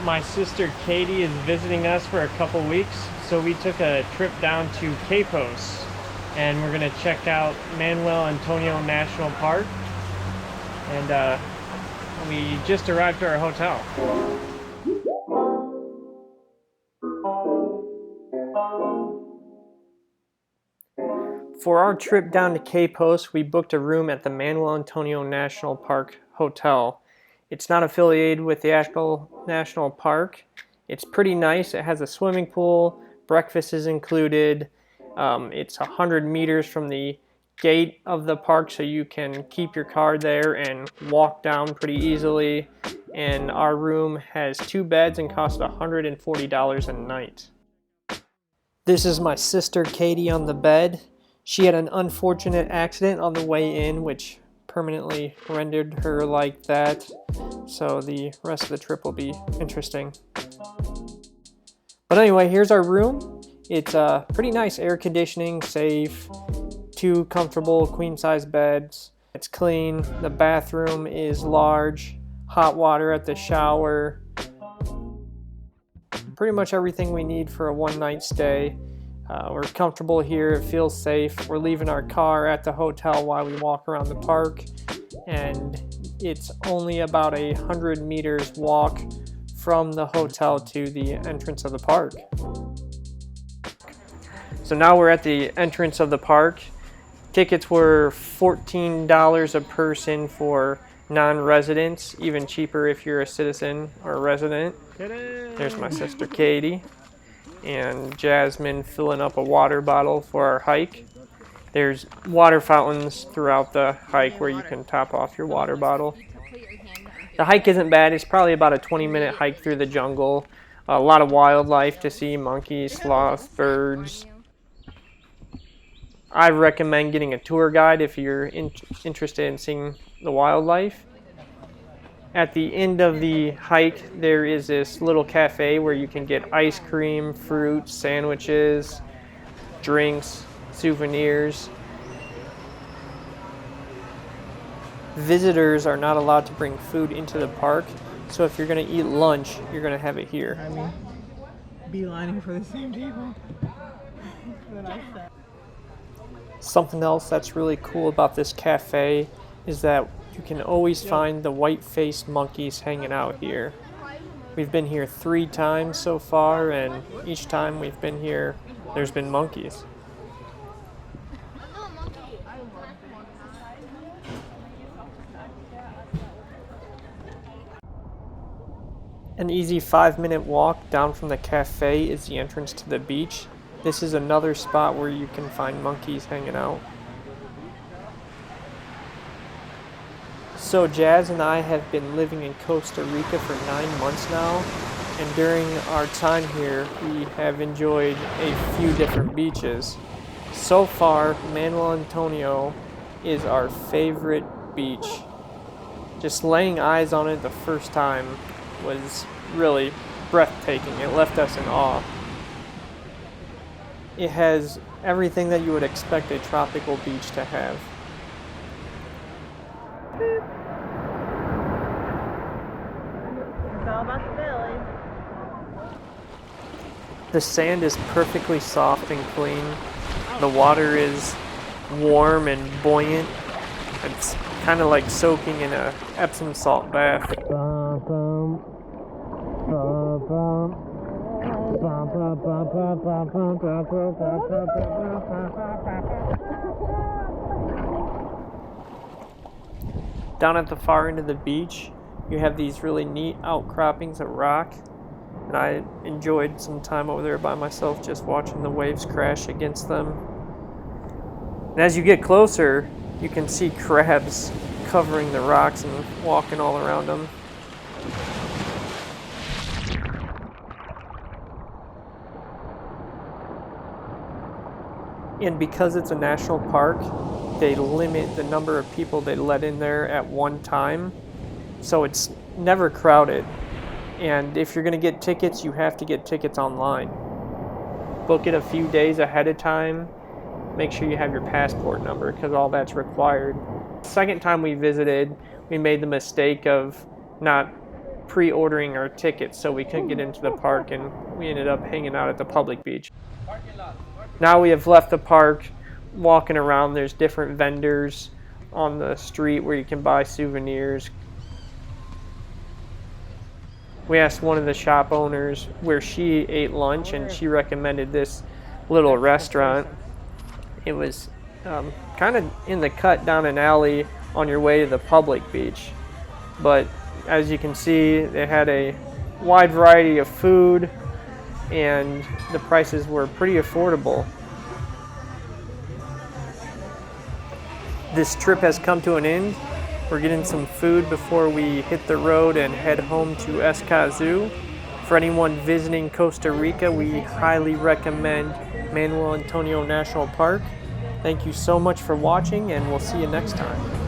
my sister Katie is visiting us for a couple weeks, so we took a trip down to Capos, and we're gonna check out Manuel Antonio National Park, and we just arrived at our hotel. For our trip down to Capos, we booked a room at the Manuel Antonio National Park Hotel. It's not affiliated with the actual national park. It's pretty nice. It has a swimming pool. Breakfast is included. It's 100 meters from the gate of the park, so you can keep your car there and walk down pretty easily. And our room has 2 beds and costs $140 a night. This is my sister Katie on the bed. She had an unfortunate accident on the way in, which permanently rendered her like that. So the rest of the trip will be interesting. But anyway, here's our room. It's pretty nice, air conditioning, safe, 2 comfortable queen-size beds. It's clean. The bathroom is large, hot water at the shower. Pretty much everything we need for a one-night stay. We're comfortable here, it feels safe. We're leaving our car at the hotel while we walk around the park, and it's only about 100 meters walk from the hotel to the entrance of the park. So now we're at the entrance of the park. Tickets were $14 a person for non-residents, even cheaper if you're a citizen or a resident. There's my sister Katie and Jasmine filling up a water bottle for our hike. There's water fountains throughout the hike where you can top off your water bottle. The hike isn't bad. It's probably about a 20-minute hike through the jungle. A lot of wildlife to see, monkeys, sloths, birds. I recommend getting a tour guide if you're interested in seeing the wildlife. At the end of the hike, there is this little cafe where you can get ice cream, fruit, sandwiches, drinks, souvenirs. Visitors are not allowed to bring food into the park, so if you're going to eat lunch, you're going to have it here. I mean, beelining for the same table that I sat. Something else that's really cool about this cafe is that you can always find the white-faced monkeys hanging out here. We've been here 3 times so far, and each time we've been here, there's been monkeys. An easy 5-minute walk down from the cafe is the entrance to the beach. This is another spot where you can find monkeys hanging out. So Jas and I have been living in Costa Rica for 9 months now, and during our time here we have enjoyed a few different beaches. So far, Manuel Antonio is our favorite beach. Just laying eyes on it the first time was really breathtaking. It left us in awe. It has everything that you would expect a tropical beach to have. It's all about the belly. The sand is perfectly soft and clean. The water is warm and buoyant. It's kind of like soaking in a Epsom salt bath. Down at the far end of the beach, you have these really neat outcroppings of rock, and I enjoyed some time over there by myself just watching the waves crash against them. And as you get closer, you can see crabs covering the rocks and walking all around them. And because it's a national park, they limit the number of people they let in there at one time, so it's never crowded. And if you're going to get tickets, you have to get tickets online. Book it a few days ahead of time. Make sure you have your passport number, because all that's required. The second time we visited, we made the mistake of not pre-ordering our tickets, so we couldn't get into the park, and we ended up hanging out at the public beach. Now we have left the park, walking around. There's different vendors on the street where you can buy souvenirs. We asked one of the shop owners where she ate lunch, and she recommended this little restaurant. It was kind of in the cut down an alley on your way to the public beach. But as you can see, they had a wide variety of food, and the prices were pretty affordable. This trip has come to an end. We're getting some food before we hit the road and head home to Escazú. For anyone visiting Costa Rica, we highly recommend Manuel Antonio National Park. Thank you so much for watching, and we'll see you next time.